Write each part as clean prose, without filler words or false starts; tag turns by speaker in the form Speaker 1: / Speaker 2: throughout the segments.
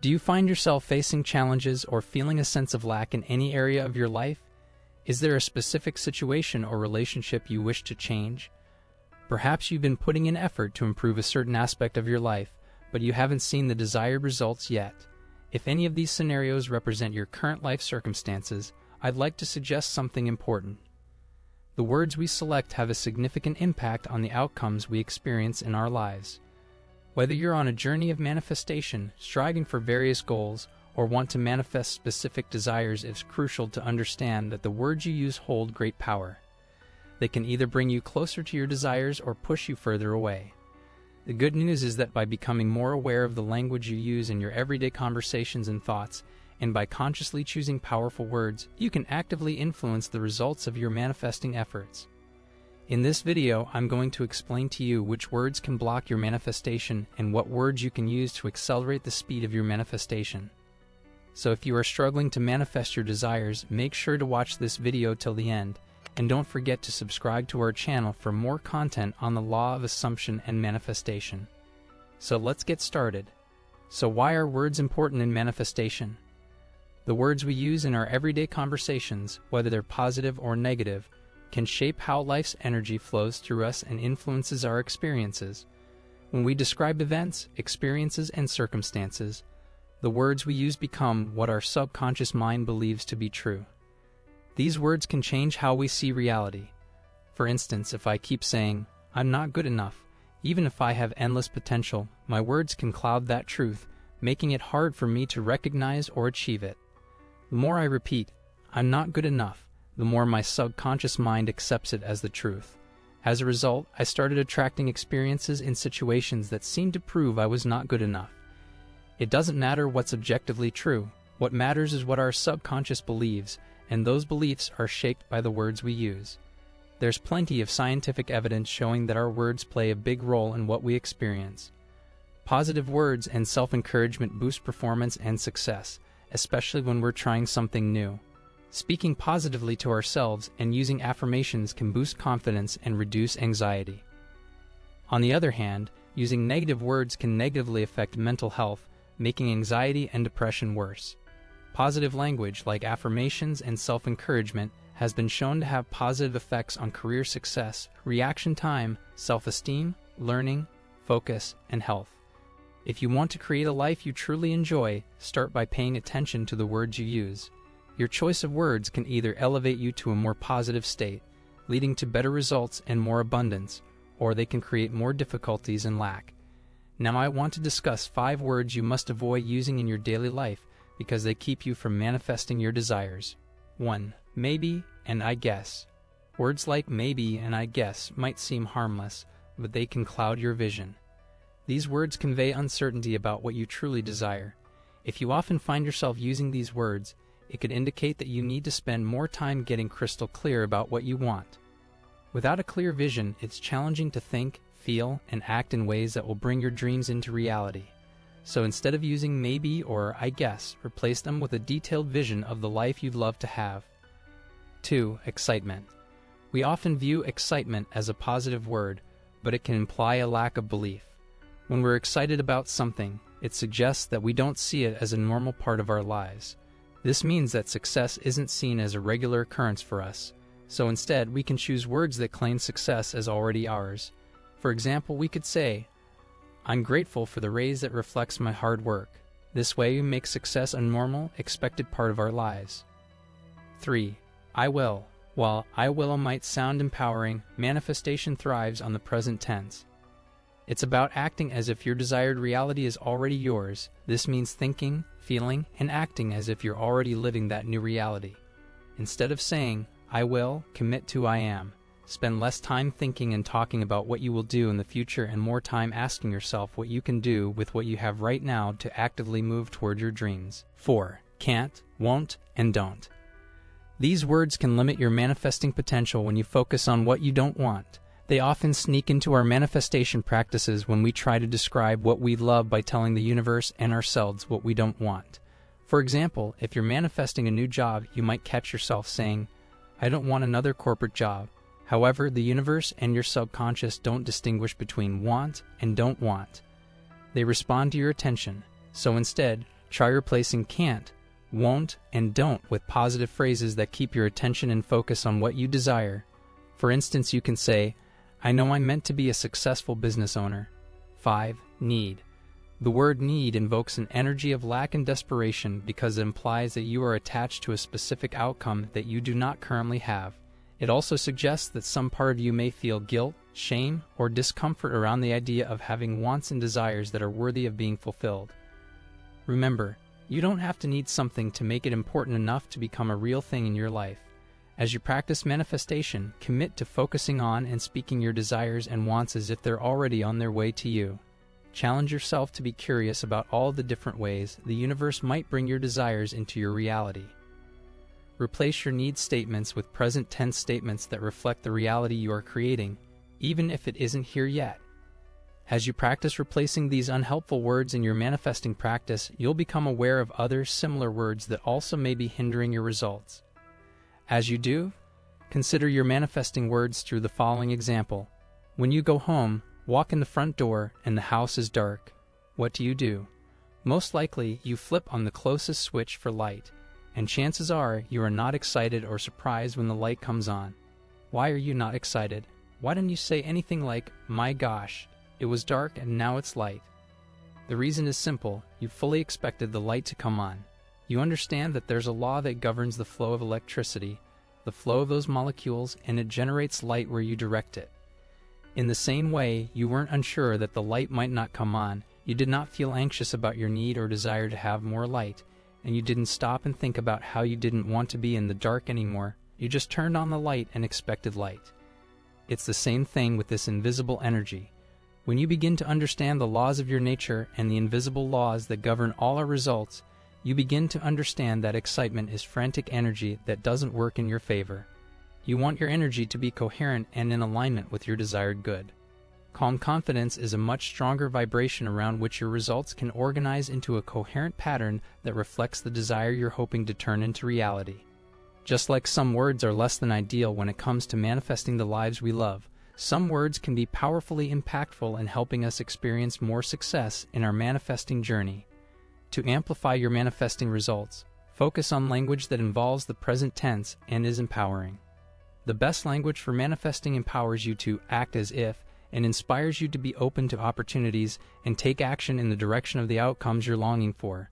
Speaker 1: Do you find yourself facing challenges or feeling a sense of lack in any area of your life? Is there a specific situation or relationship you wish to change? Perhaps you've been putting in effort to improve a certain aspect of your life, but you haven't seen the desired results yet. If any of these scenarios represent your current life circumstances, I'd like to suggest something important. The words we select have a significant impact on the outcomes we experience in our lives. Whether you're on a journey of manifestation, striving for various goals, or want to manifest specific desires, it's crucial to understand that the words you use hold great power. They can either bring you closer to your desires or push you further away. The good news is that by becoming more aware of the language you use in your everyday conversations and thoughts, and by consciously choosing powerful words, you can actively influence the results of your manifesting efforts. In this video, I'm going to explain to you which words can block your manifestation and what words you can use to accelerate the speed of your manifestation. So if you are struggling to manifest your desires, make sure to watch this video till the end, and don't forget to subscribe to our channel for more content on the law of assumption and manifestation. So let's get started. So why are words important in manifestation? The words we use in our everyday conversations, whether they're positive or negative, can shape how life's energy flows through us and influences our experiences. When we describe events, experiences, and circumstances, the words we use become what our subconscious mind believes to be true. These words can change how we see reality. For instance, if I keep saying, "I'm not good enough," even if I have endless potential, my words can cloud that truth, making it hard for me to recognize or achieve it. The more I repeat, "I'm not good enough," the more my subconscious mind accepts it as the truth. As a result, I started attracting experiences in situations that seemed to prove I was not good enough. It doesn't matter what's objectively true. What matters is what our subconscious believes, and those beliefs are shaped by the words we use. There's plenty of scientific evidence showing that our words play a big role in what we experience. Positive words and self-encouragement boost performance and success, especially when we're trying something new. Speaking positively to ourselves and using affirmations can boost confidence and reduce anxiety. On the other hand, using negative words can negatively affect mental health, making anxiety and depression worse. Positive language like affirmations and self-encouragement has been shown to have positive effects on career success, reaction time, self-esteem, learning, focus, and health. If you want to create a life you truly enjoy, start by paying attention to the words you use. Your choice of words can either elevate you to a more positive state, leading to better results and more abundance, or they can create more difficulties and lack. Now I want to discuss 5 words you must avoid using in your daily life because they keep you from manifesting your desires. 1. Maybe and I guess. Words like maybe and I guess might seem harmless, but they can cloud your vision. These words convey uncertainty about what you truly desire. If you often find yourself using these words, it could indicate that you need to spend more time getting crystal clear about what you want. Without a clear vision, it's challenging to think, feel, and act in ways that will bring your dreams into reality. So instead of using maybe or I guess, replace them with a detailed vision of the life you'd love to have. 2. Excitement. We often view excitement as a positive word, but it can imply a lack of belief. When we're excited about something, it suggests that we don't see it as a normal part of our lives. This means that success isn't seen as a regular occurrence for us, so instead we can choose words that claim success as already ours. For example, we could say, "I'm grateful for the raise that reflects my hard work." This way we make success a normal, expected part of our lives. 3. I will. While I will might sound empowering, manifestation thrives on the present tense. It's about acting as if your desired reality is already yours. This means thinking, feeling, and acting as if you're already living that new reality. Instead of saying, "I will," commit to "I am." Spend less time thinking and talking about what you will do in the future and more time asking yourself what you can do with what you have right now to actively move toward your dreams. 4. Can't, won't, and don't. These words can limit your manifesting potential when you focus on what you don't want. They often sneak into our manifestation practices when we try to describe what we love by telling the universe and ourselves what we don't want. For example, if you're manifesting a new job, you might catch yourself saying, "I don't want another corporate job." However, the universe and your subconscious don't distinguish between want and don't want. They respond to your attention. So instead, Try replacing can't, won't, and don't with positive phrases that keep your attention and focus on what you desire. For instance, you can say, I know I'm meant to be a successful business owner. 5. Need. The word need invokes an energy of lack and desperation because it implies that you are attached to a specific outcome that you do not currently have. It also suggests that some part of you may feel guilt, shame, or discomfort around the idea of having wants and desires that are worthy of being fulfilled. Remember, you don't have to need something to make it important enough to become a real thing in your life. As you practice manifestation, commit to focusing on and speaking your desires and wants as if they're already on their way to you. Challenge yourself to be curious about all the different ways the universe might bring your desires into your reality. Replace your need statements with present tense statements that reflect the reality you are creating, even if it isn't here yet. As you practice replacing these unhelpful words in your manifesting practice, you'll become aware of other similar words that also may be hindering your results. As you do, consider your manifesting words through the following example. When you go home, walk in the front door and the house is dark. What do? Most likely, you flip on the closest switch for light, and chances are you are not excited or surprised when the light comes on. Why are you not excited? Why don't you say anything like, my gosh, it was dark and now it's light? The reason is simple. You fully expected the light to come on. You understand that there's a law that governs the flow of electricity, the flow of those molecules, and it generates light where you direct it. In the same way, you weren't unsure that the light might not come on. You did not feel anxious about your need or desire to have more light, and you didn't stop and think about how you didn't want to be in the dark anymore. You just turned on the light and expected light. It's the same thing with this invisible energy. When you begin to understand the laws of your nature and the invisible laws that govern all our results, you begin to understand that excitement is frantic energy that doesn't work in your favor. You want your energy to be coherent and in alignment with your desired good. Calm confidence is a much stronger vibration around which your results can organize into a coherent pattern that reflects the desire you're hoping to turn into reality. Just like some words are less than ideal when it comes to manifesting the lives we love, some words can be powerfully impactful in helping us experience more success in our manifesting journey. To amplify your manifesting results, focus on language that involves the present tense and is empowering. The best language for manifesting empowers you to act as if and inspires you to be open to opportunities and take action in the direction of the outcomes you're longing for.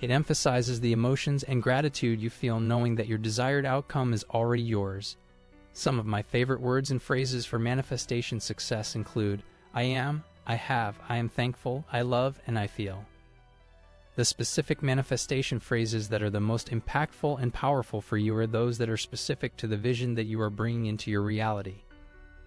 Speaker 1: It emphasizes the emotions and gratitude you feel knowing that your desired outcome is already yours. Some of my favorite words and phrases for manifestation success include, I am, I have, I am thankful, I love, and I feel. The specific manifestation phrases that are the most impactful and powerful for you are those that are specific to the vision that you are bringing into your reality.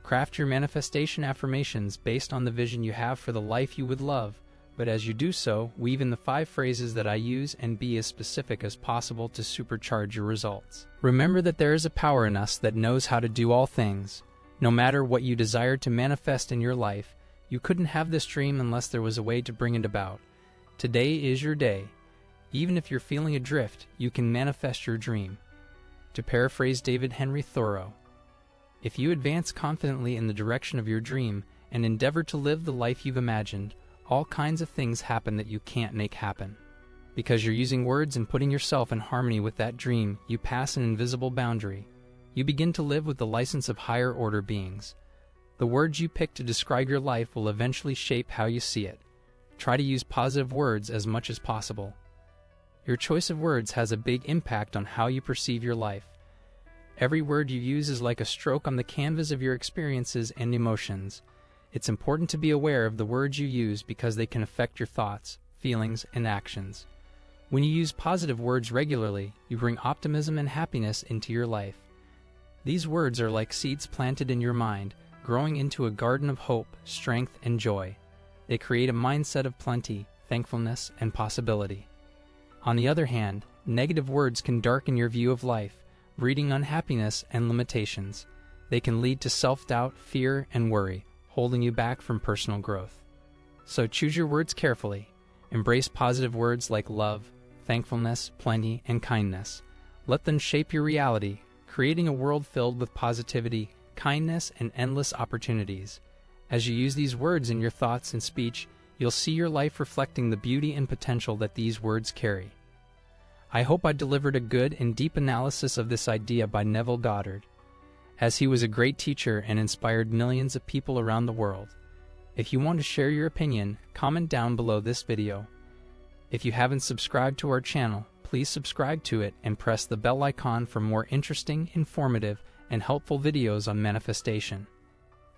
Speaker 1: Craft your manifestation affirmations based on the vision you have for the life you would love, but as you do so, weave in the 5 phrases that I use and be as specific as possible to supercharge your results. Remember that there is a power in us that knows how to do all things. No matter what you desire to manifest in your life, you couldn't have this dream unless there was a way to bring it about. Today is your day. Even if you're feeling adrift, you can manifest your dream. To paraphrase David Henry Thoreau, if you advance confidently in the direction of your dream and endeavor to live the life you've imagined, all kinds of things happen that you can't make happen. Because you're using words and putting yourself in harmony with that dream, you pass an invisible boundary. You begin to live with the license of higher order beings. The words you pick to describe your life will eventually shape how you see it. Try to use positive words as much as possible. Your choice of words has a big impact on how you perceive your life. Every word you use is like a stroke on the canvas of your experiences and emotions. It's important to be aware of the words you use because they can affect your thoughts, feelings, and actions. When you use positive words regularly, you bring optimism and happiness into your life. These words are like seeds planted in your mind, growing into a garden of hope, strength, and joy. They create a mindset of plenty, thankfulness, and possibility. On the other hand, negative words can darken your view of life, breeding unhappiness and limitations. They can lead to self-doubt, fear, and worry, holding you back from personal growth. So choose your words carefully. Embrace positive words like love, thankfulness, plenty, and kindness. Let them shape your reality, creating a world filled with positivity, kindness, and endless opportunities. As you use these words in your thoughts and speech, you'll see your life reflecting the beauty and potential that these words carry. I hope I delivered a good and deep analysis of this idea by Neville Goddard, as he was a great teacher and inspired millions of people around the world. If you want to share your opinion, comment down below this video. If you haven't subscribed to our channel, please subscribe to it and press the bell icon for more interesting, informative, and helpful videos on manifestation.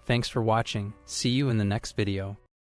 Speaker 1: Thanks for watching. See you in the next video.